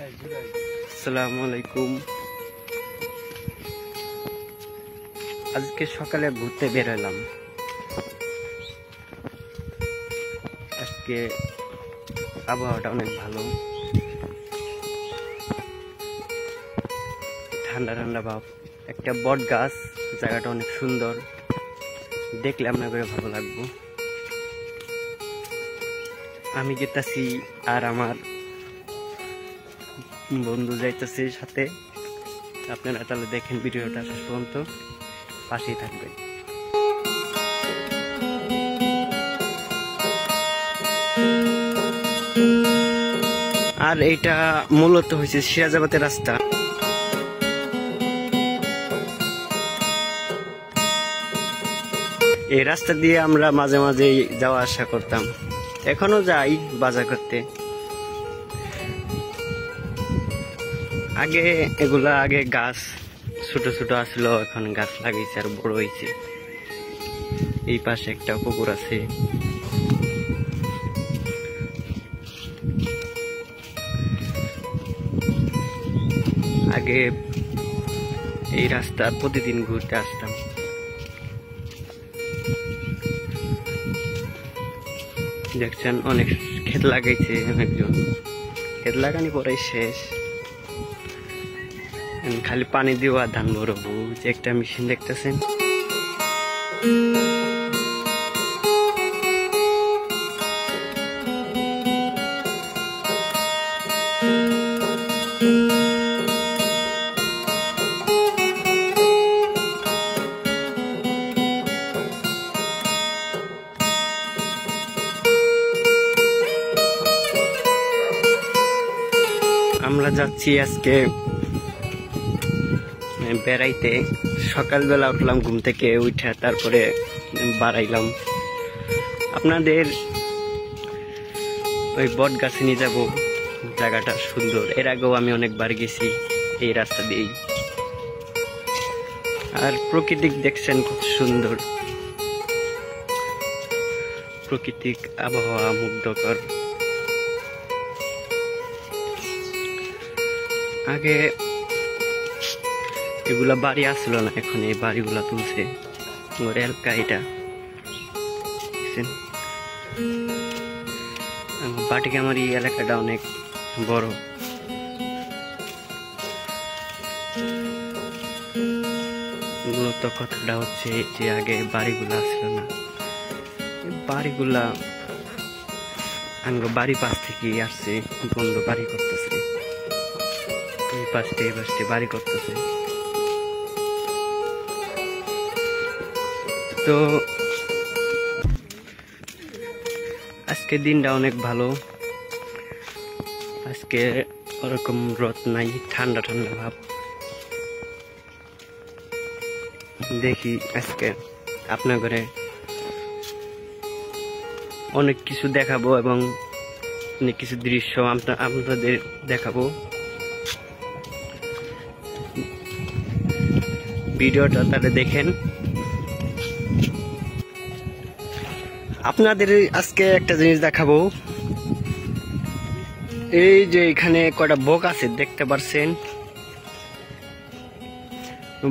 আসসালামু আলাইকুম। আজকে সকালে ঘুরতে বের হলাম। আজকে আবহাওয়াটা অনেক ভালো, ঠান্ডা ঠান্ডা ভাব। একটা বট গাছ, জায়গাটা অনেক সুন্দর, দেখলে আপনাদের ভালো লাগবে। আমি যেতেছি আর আমার বন্ধু যাইতেছে সাথে। আপনারা তাহলে দেখেন ভিডিওটা শেষ পর্যন্ত, পাশেই থাকবেন। আর এইটা মূলত হয়েছে সিরাজাবাদের রাস্তা। এই রাস্তা দিয়ে আমরা মাঝে মাঝে যাওয়া আসা করতাম, এখনো যাই বাজার করতে। আগে গাছ ছোট ছোট আসলো, এখন গাছ লাগাইছে আর বড় হয়েছে। এই পাশে একটা পুকুর আছে। আগে এই রাস্তা প্রতিদিন ঘুরতে আসতাম। দেখছেন অনেক ক্ষেত লাগাইছে, অনেকজন ক্ষেত লাগানি পরে শেষ, খালি পানি দেওয়া ধান বড়বো। যে একটা মেশিন দেখতেছেন, আমরা যাচ্ছি আজকে বেড়াইতে। সকালবেলা উঠলাম ঘুম থেকে, উঠে তারপরে বাড়াইলাম। আপনাদের ওই বট গাছে নিয়ে যাব, জায়গাটা সুন্দর। এর আগেও আমি অনেকবার গেছি এই রাস্তা দিয়েই। আর প্রাকৃতিক দেখছেন খুব সুন্দর, প্রাকৃতিক আবহাওয়া মুগ্ধকর। আগে এগুলা বাড়ি আসলো না, এখন এই বাড়িগুলা তুলছে। এলাকা এটা বাটিকে, আমার এই এলাকাটা অনেক বড়। মূলত কথাটা হচ্ছে যে আগে বাড়িগুলা আসলো না, বাড়িগুলা বাড়ি পাশ থেকে আসছে, বন্ধ বাড়ি করতেছে। এই পাশে বাড়ি করতেছে। তো আজকে দিনটা অনেক ভালো। আজকে ওরকম রোদ নাই, ঠান্ডা ঠান্ডা ভাব। দেখি আজকে আপনার ঘরে অনেক কিছু দেখাবো এবং অনেক কিছু দৃশ্য আপনাদের দেখাবো। ভিডিওটা তাহলে দেখেন। আপনাদের আজকে একটা জিনিস দেখাবো। এই যে এখানে কয়টা বক আছে দেখতে পারছেন,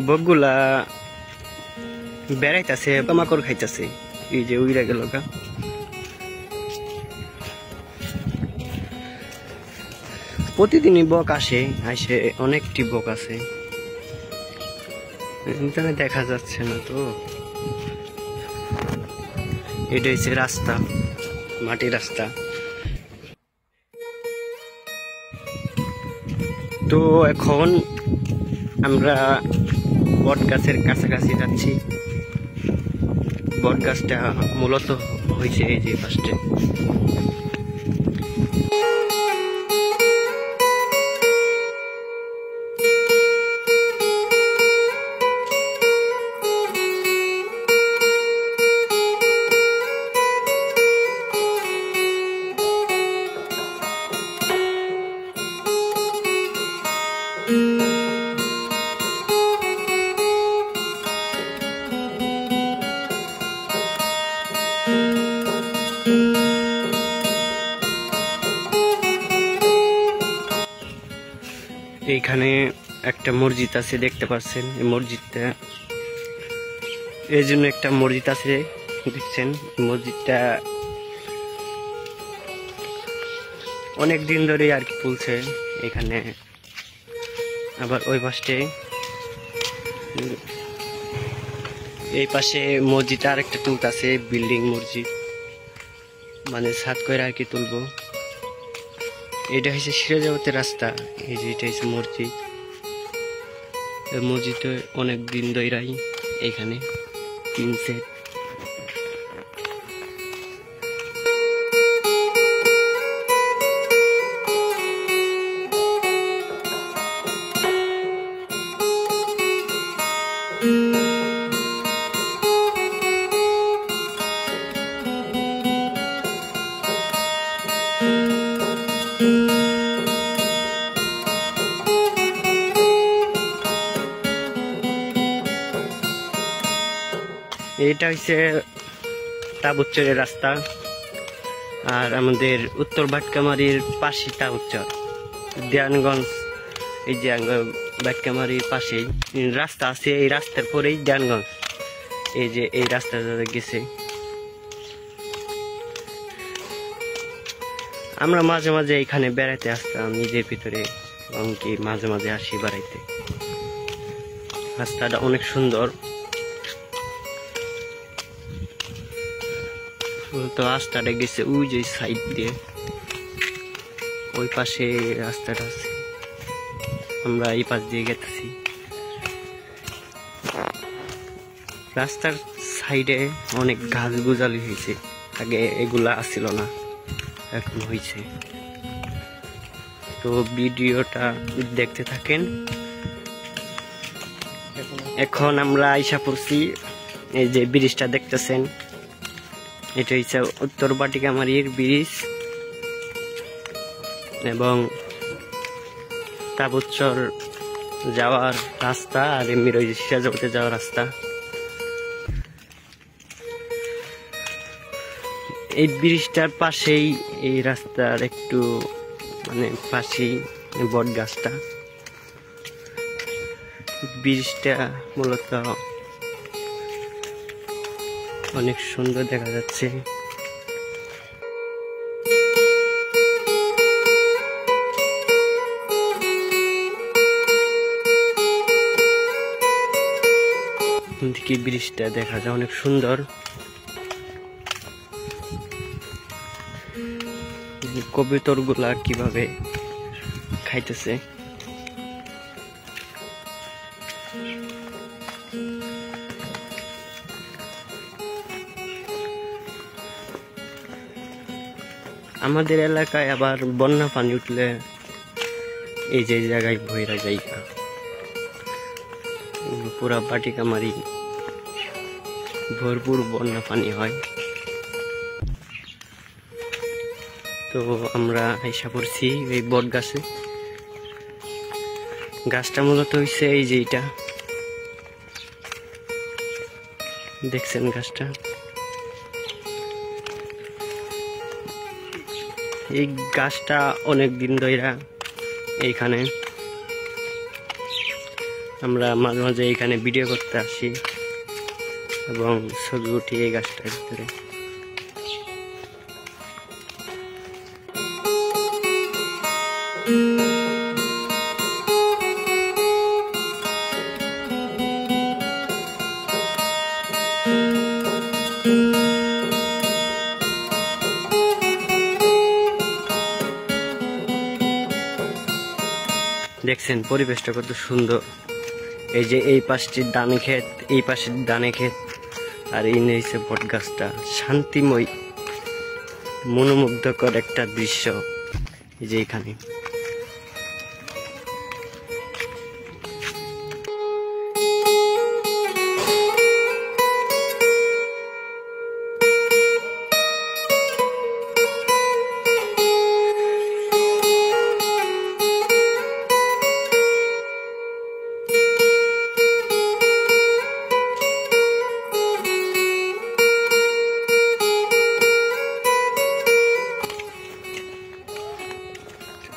বকগুলা বেড়াইতেছে, মাকড় খাইতেছে। এই যে উইরা গেল গা। প্রতিদিনই বক আসে, অনেকটি বক আছে। এখানে দেখা যাচ্ছে না তো। এটা হচ্ছে রাস্তা, মাটির রাস্তা। তো এখন আমরা বট গাছের কাছাকাছি যাচ্ছি। বট গাছটা মূলত হয়েছে এই যে পাশে। এইখানে একটা মসজিদ আছে, দেখতে পাচ্ছেন এই মসজিদটা, এই জন্য একটা মসজিদ আছে দেখছেন। মসজিদটা অনেক দিন ধরে আর কি চলছে এখানে। আবার ওই পাশে, এই পাশে মসজিদ আর একটা তুলতে আছে, বিল্ডিং মসজিদ, মানে ছাদ করে আর কি তুলবো। এটা হচ্ছে সিরাজাবাদের রাস্তা, এই যে এটা হচ্ছে মসজিদ। মসজিদে অনেক দিন ধরেই এখানে 3 সেট। এটা হচ্ছে তাবুচ্চরের রাস্তা, আর আমাদের উত্তর ভাটকামারির পাশে তাবুচ্চর, দেয়ানগঞ্জ। এই যে ভাটকামারির পাশেই রাস্তা আছে, এই রাস্তার পরেই দেয়ানগঞ্জ। এই যে এই রাস্তাটা গেছে। আমরা মাঝে মাঝে এখানে বেড়াতে আসতাম নিজের ভিতরে, এবং কি মাঝে মাঝে আসি বেড়াইতে। রাস্তাটা অনেক সুন্দর। তো রাস্তাটা গেছে ওই যে সাইড দিয়ে, ওই পাশে রাস্তাটা আছে, আমরা এই পাশ দিয়ে গেতেছি। রাস্তার সাইডে অনেক গাছ গুজালি হয়েছে, আগে এগুলা আসছিল না, এখন হয়েছে। তো ভিডিওটা দেখতে থাকেন। এখন আমরা আইসা পড়ছি, এই যে ব্রিজটা দেখতেছেন, এটা হচ্ছে উত্তর ভাটকামারির ব্রিজ এবং তাবুচ্চর যাওয়ার রাস্তা, আর এমনি রয়েছে সিরাজগঞ্জে যাওয়ার রাস্তা। এই ব্রিজটার পাশেই, এই রাস্তার একটু মানে পাশেই বট গাছটা। ব্রিজটা মূলত অনেক সুন্দর দেখা যাচ্ছে। কি ব্রিজটা দেখা যায় অনেক সুন্দর। কবুতর গুলা কিভাবে খাইতেছে। আমাদের এলাকায় আবার বন্যা পানি উঠলে এই যে জায়গায় ভৈরা জায়গা, পুরা ভাটকামারি ভরপুর বন্যা পানি হয়। তো আমরা আইসা পড়ছি এই বট গাছে। গাছটা মূলত হইছে এই যে এটা দেখছেন, গাছটা এই গাছটা অনেক দিন ধরে এইখানে, আমরা মাঝে মাঝে এইখানে ভিডিও করতে আসি এবং ছবি উঠি এই গাছটার ভিতরে। দেখছেন পরিবেশটা কত সুন্দর। এই যে এই পাশটির ডানে ক্ষেত, এই পাশের ডানে ক্ষেত, আর এই নিচে বট গাছটা। শান্তিময় মনোমুগ্ধকর একটা দৃশ্য এই যে এখানে।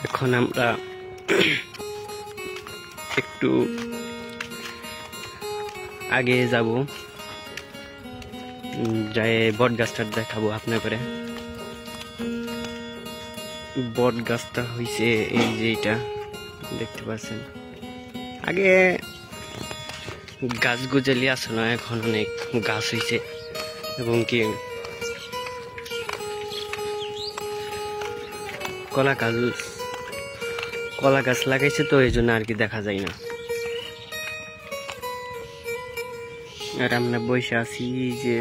এখন আমরা একটু আগে যাব, যাই বট গাছটা দেখাবো আপনার করে। বট গাছটা হইছে এই যে এটা দেখতে পাচ্ছেন। আগে গাছ গুজালি আছে না, এখন অনেক গাছ হয়েছে এবং কি কলা গাছ লাগাইছে, তো এই জন্য আর কি দেখা যায় না। আর আমরা বসে আছি যে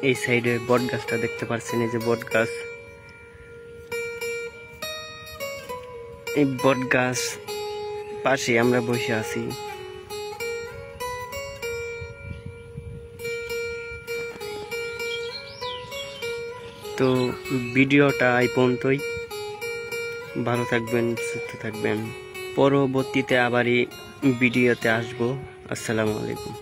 এই সাইডে বট গাছটা দেখতে পাচ্ছেন, এই যে বট গাছ, এই বট গাছ পাশে আমরা বসে আছি। তো ভিডিওটা এই পর্যন্তই। ভালো থাকবেন, সুস্থ থাকবেন। পরবর্তীতে আবারই ভিডিওতে আসবো। আসসালামু আলাইকুম।